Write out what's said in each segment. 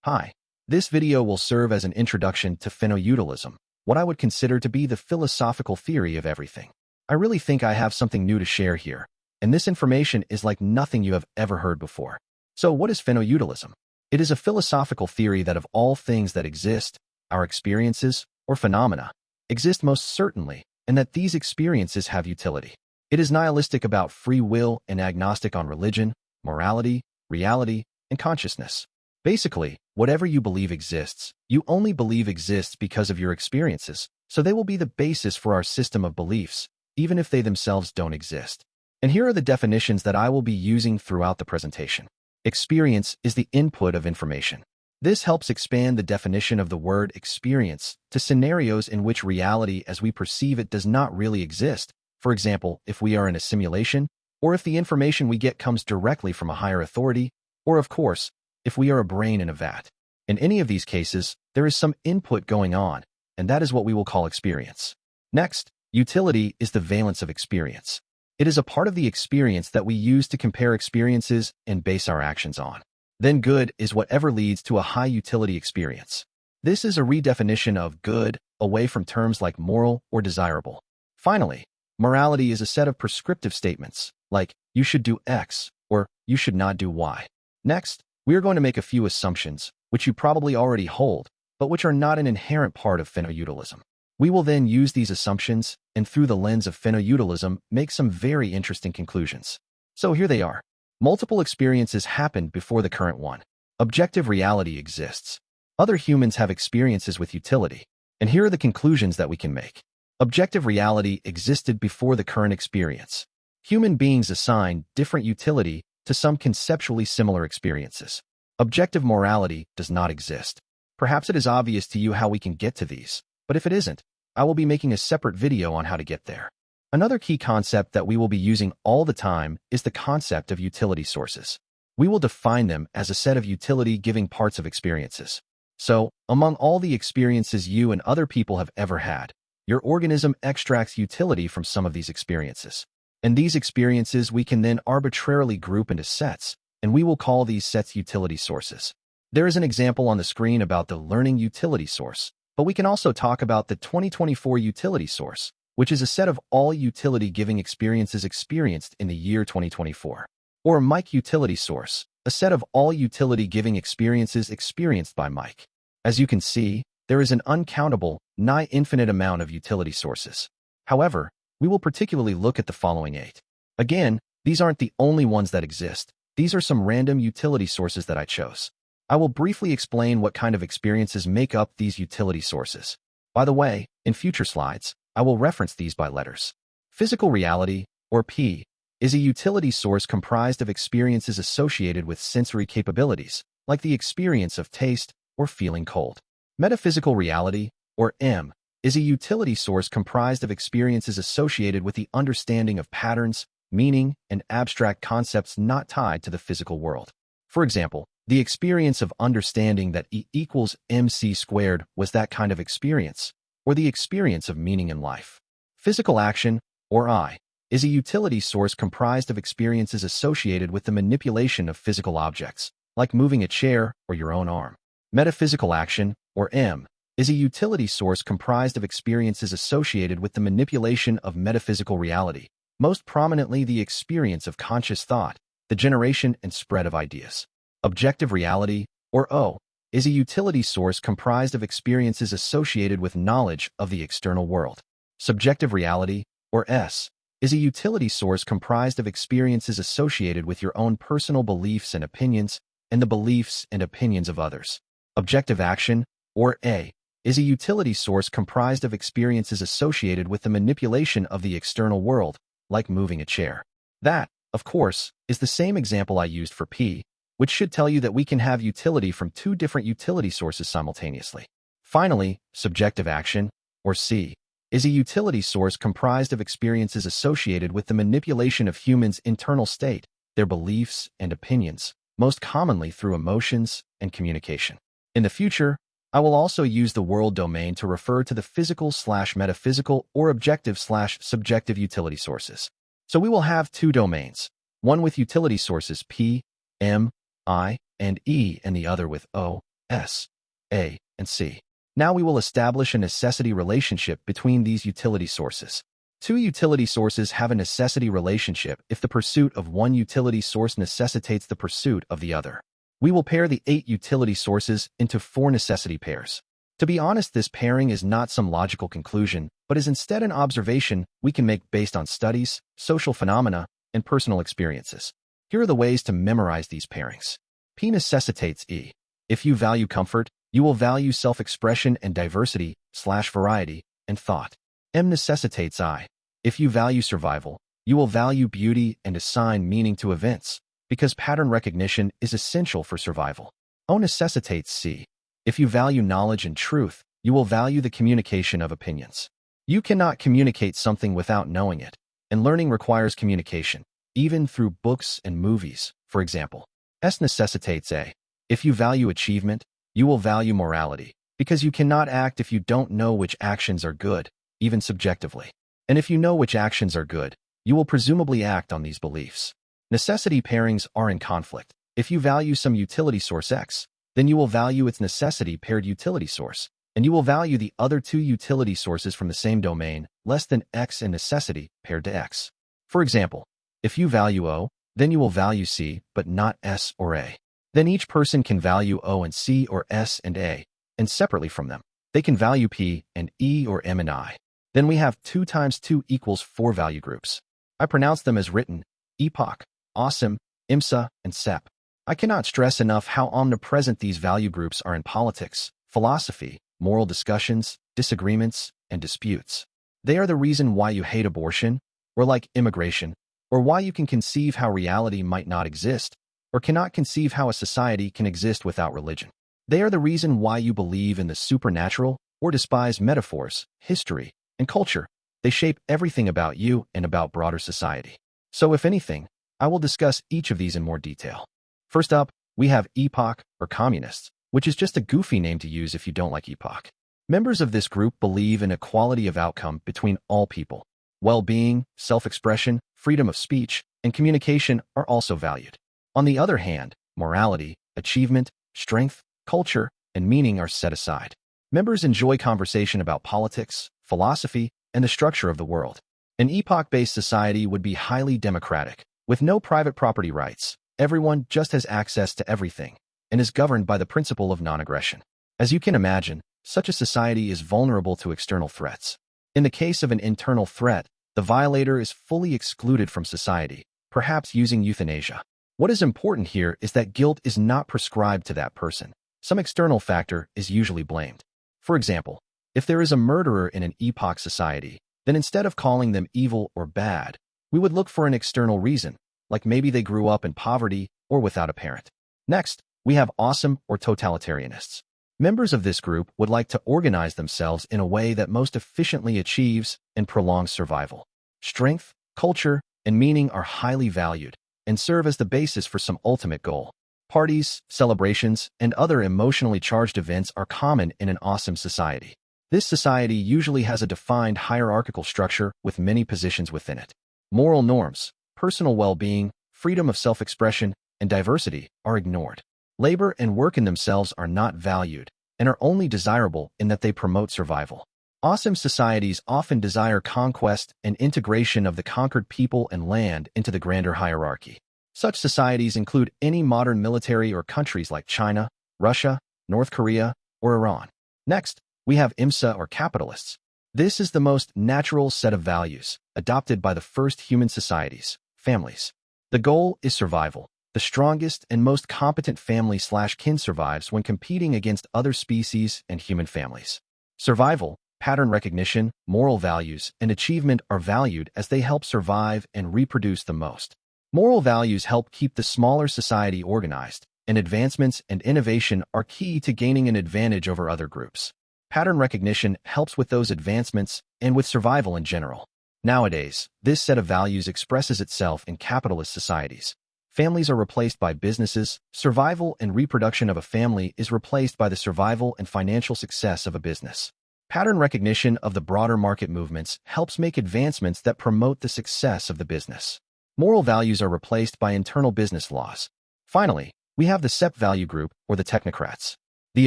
Hi. This video will serve as an introduction to Phenoutilism, what I would consider to be the philosophical theory of everything. I really think I have something new to share here, and this information is like nothing you have ever heard before. So what is Phenoutilism? It is a philosophical theory that of all things that exist, our experiences, or phenomena, exist most certainly, and that these experiences have utility. It is nihilistic about free will and agnostic on religion, morality, reality, and consciousness. Basically, whatever you believe exists, you only believe exists because of your experiences, so they will be the basis for our system of beliefs, even if they themselves don't exist. And here are the definitions that I will be using throughout the presentation. Experience is the input of information. This helps expand the definition of the word experience to scenarios in which reality as we perceive it does not really exist. For example, if we are in a simulation, or if the information we get comes directly from a higher authority, or of course, if we are a brain in a vat. In any of these cases, there is some input going on, and that is what we will call experience. Next, utility is the valence of experience. It is a part of the experience that we use to compare experiences and base our actions on. Then good is whatever leads to a high utility experience. This is a redefinition of good, away from terms like moral or desirable. Finally, morality is a set of prescriptive statements, like, you should do X, or you should not do Y. Next, we are going to make a few assumptions, which you probably already hold, but which are not an inherent part of Phenoutilism. We will then use these assumptions, and through the lens of Phenoutilism, make some very interesting conclusions. So here they are. Multiple experiences happened before the current one. Objective reality exists. Other humans have experiences with utility. And here are the conclusions that we can make. Objective reality existed before the current experience. Human beings assign different utility to some conceptually similar experiences. Objective morality does not exist. Perhaps it is obvious to you how we can get to these, but if it isn't, I will be making a separate video on how to get there. Another key concept that we will be using all the time is the concept of utility sources. We will define them as a set of utility-giving parts of experiences. So, among all the experiences you and other people have ever had, your organism extracts utility from some of these experiences. And these experiences we can then arbitrarily group into sets, and we will call these sets utility sources. There is an example on the screen about the learning utility source, but we can also talk about the 2024 utility source, which is a set of all utility-giving experiences experienced in the year 2024. Or Mike utility source, a set of all utility-giving experiences experienced by Mike. As you can see, there is an uncountable, nigh infinite amount of utility sources. However, we will particularly look at the following 8. Again, these aren't the only ones that exist. These are some random utility sources that I chose. I will briefly explain what kind of experiences make up these utility sources. By the way, in future slides, I will reference these by letters. Physical reality, or P, is a utility source comprised of experiences associated with sensory capabilities, like the experience of taste or feeling cold. Metaphysical reality, or M, is a utility source comprised of experiences associated with the understanding of patterns, meaning, and abstract concepts not tied to the physical world. For example, the experience of understanding that E equals mc squared was that kind of experience, or the experience of meaning in life. Physical action, or I, is a utility source comprised of experiences associated with the manipulation of physical objects, like moving a chair or your own arm. Metaphysical action, or M, is a utility source comprised of experiences associated with the manipulation of metaphysical reality, most prominently the experience of conscious thought, the generation and spread of ideas. Objective reality, or O, is a utility source comprised of experiences associated with knowledge of the external world. Subjective reality, or S, is a utility source comprised of experiences associated with your own personal beliefs and opinions and the beliefs and opinions of others. Objective action, or A, is a utility source comprised of experiences associated with the manipulation of the external world, like moving a chair. That, of course, is the same example I used for P, which should tell you that we can have utility from two different utility sources simultaneously. Finally, subjective action, or C, is a utility source comprised of experiences associated with the manipulation of humans' internal state, their beliefs and opinions, most commonly through emotions and communication. In the future, I will also use the world domain to refer to the physical/metaphysical or objective/subjective utility sources. So we will have two domains, one with utility sources P, M, I, and E, and the other with O, S, A, and C. Now we will establish a necessity relationship between these utility sources. Two utility sources have a necessity relationship if the pursuit of one utility source necessitates the pursuit of the other. We will pair the 8 utility sources into 4 necessity pairs. To be honest, this pairing is not some logical conclusion, but is instead an observation we can make based on studies, social phenomena, and personal experiences. Here are the ways to memorize these pairings. P necessitates E. If you value comfort, you will value self-expression and diversity/variety and thought. M necessitates I. If you value survival, you will value beauty and assign meaning to events, because pattern recognition is essential for survival. O necessitates C. If you value knowledge and truth, you will value the communication of opinions. You cannot communicate something without knowing it, and learning requires communication, even through books and movies, for example. S necessitates A. If you value achievement, you will value morality, because you cannot act if you don't know which actions are good, even subjectively. And if you know which actions are good, you will presumably act on these beliefs. Necessity pairings are in conflict. If you value some utility source X, then you will value its necessity paired utility source, and you will value the other 2 utility sources from the same domain less than X and necessity paired to X. For example, if you value O, then you will value C, but not S or A. Then each person can value O and C or S and A, and separately from them, they can value P and E or M and I. Then we have 2 times 2 equals 4 value groups. I pronounce them as written: EPOC, OCIM, IMSA, and SAEP. I cannot stress enough how omnipresent these value groups are in politics, philosophy, moral discussions, disagreements, and disputes. They are the reason why you hate abortion, or like immigration, or why you can conceive how reality might not exist, or cannot conceive how a society can exist without religion. They are the reason why you believe in the supernatural or despise metaphors, history, and culture. They shape everything about you and about broader society. So if anything, I will discuss each of these in more detail. First up, we have EPOC, or communists, which is just a goofy name to use if you don't like EPOC. Members of this group believe in equality of outcome between all people. Well-being, self-expression, freedom of speech, and communication are also valued. On the other hand, morality, achievement, strength, culture, and meaning are set aside. Members enjoy conversation about politics, philosophy, and the structure of the world. An epoch-based society would be highly democratic, with no private property rights. Everyone just has access to everything, and is governed by the principle of non-aggression. As you can imagine, such a society is vulnerable to external threats. In the case of an internal threat, the violator is fully excluded from society, perhaps using euthanasia. What is important here is that guilt is not prescribed to that person. Some external factor is usually blamed. For example, if there is a murderer in an epoch society, then instead of calling them evil or bad, we would look for an external reason, like maybe they grew up in poverty or without a parent. Next, we have awesome or totalitarianists. Members of this group would like to organize themselves in a way that most efficiently achieves and prolongs survival. Strength, culture, and meaning are highly valued and serve as the basis for some ultimate goal. Parties, celebrations, and other emotionally charged events are common in an awesome society. This society usually has a defined hierarchical structure with many positions within it. Moral norms, personal well-being, freedom of self-expression, and diversity are ignored. Labor and work in themselves are not valued and are only desirable in that they promote survival. Awesome societies often desire conquest and integration of the conquered people and land into the grander hierarchy. Such societies include any modern military or countries like China, Russia, North Korea, or Iran. Next, we have IMSA or capitalists. This is the most natural set of values adopted by the first human societies, families. The goal is survival. The strongest and most competent family/kin survives when competing against other species and human families. Survival, pattern recognition, moral values, and achievement are valued as they help survive and reproduce the most. Moral values help keep the smaller society organized, and advancements and innovation are key to gaining an advantage over other groups. Pattern recognition helps with those advancements and with survival in general. Nowadays, this set of values expresses itself in capitalist societies. Families are replaced by businesses. Survival and reproduction of a family is replaced by the survival and financial success of a business. Pattern recognition of the broader market movements helps make advancements that promote the success of the business. Moral values are replaced by internal business laws. Finally, we have the SAEP value group, or the technocrats. The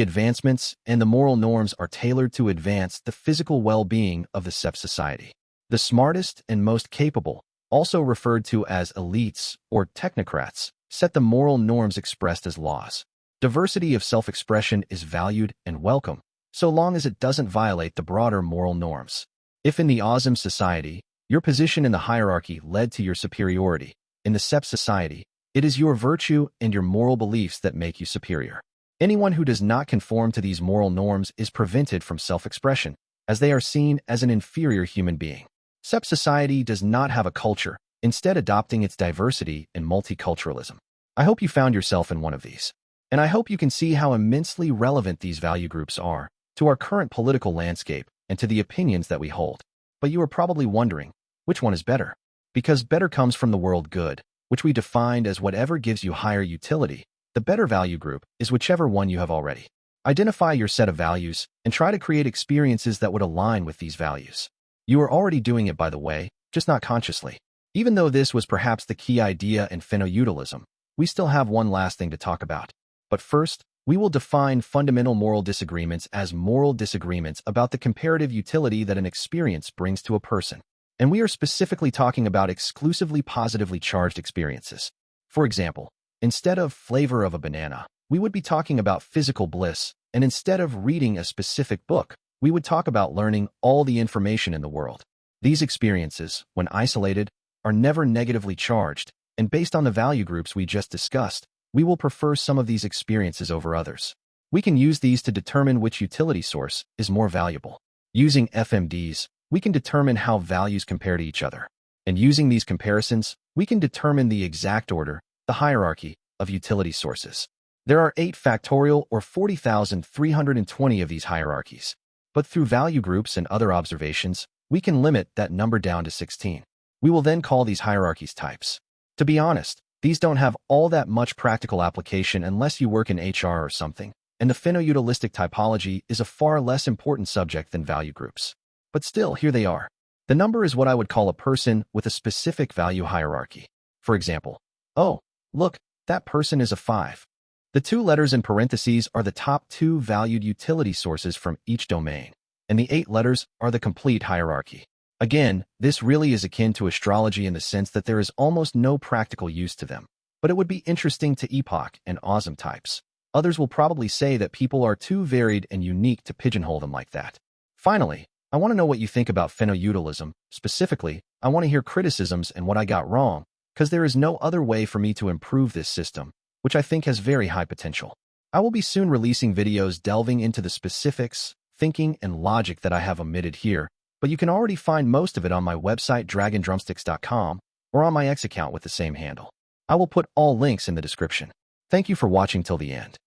advancements and the moral norms are tailored to advance the physical well-being of the SAEP society. The smartest and most capable, also referred to as elites or technocrats, set the moral norms expressed as laws. Diversity of self-expression is valued and welcome, so long as it doesn't violate the broader moral norms. If in the OCIM society, your position in the hierarchy led to your superiority, in the SAEP society, it is your virtue and your moral beliefs that make you superior. Anyone who does not conform to these moral norms is prevented from self-expression, as they are seen as an inferior human being. SAEP society does not have a culture, instead adopting its diversity and multiculturalism. I hope you found yourself in one of these. And I hope you can see how immensely relevant these value groups are to our current political landscape and to the opinions that we hold. But you are probably wondering, which one is better? Because better comes from the world good, which we defined as whatever gives you higher utility. The better value group is whichever one you have already. Identify your set of values and try to create experiences that would align with these values. You are already doing it, by the way, just not consciously. Even though this was perhaps the key idea in Phenoutilism, we still have one last thing to talk about. But first, we will define fundamental moral disagreements as moral disagreements about the comparative utility that an experience brings to a person. And we are specifically talking about exclusively positively charged experiences. For example, instead of flavor of a banana, we would be talking about physical bliss, and instead of reading a specific book, we would talk about learning all the information in the world. These experiences, when isolated, are never negatively charged, and based on the value groups we just discussed, we will prefer some of these experiences over others. We can use these to determine which utility source is more valuable. Using FMDs, we can determine how values compare to each other. And using these comparisons, we can determine the exact order, the hierarchy, of utility sources. There are 8 factorial or 40,320 of these hierarchies. But through value groups and other observations, we can limit that number down to 16. We will then call these hierarchies types. To be honest, these don't have all that much practical application unless you work in HR or something, and the phenoutilistic typology is a far less important subject than value groups. But still, here they are. The number is what I would call a person with a specific value hierarchy. For example, oh, look, that person is a 5. The 2 letters in parentheses are the top 2 valued utility sources from each domain, and the 8 letters are the complete hierarchy. Again, this really is akin to astrology in the sense that there is almost no practical use to them, but it would be interesting to EPOC and OCIM types. Others will probably say that people are too varied and unique to pigeonhole them like that. Finally, I want to know what you think about Phenoutilism. Specifically, I want to hear criticisms and what I got wrong, because there is no other way for me to improve this system, which I think has very high potential. I will be soon releasing videos delving into the specifics, thinking, and logic that I have omitted here, but you can already find most of it on my website dragondrumsticks.com or on my X account with the same handle. I will put all links in the description. Thank you for watching till the end.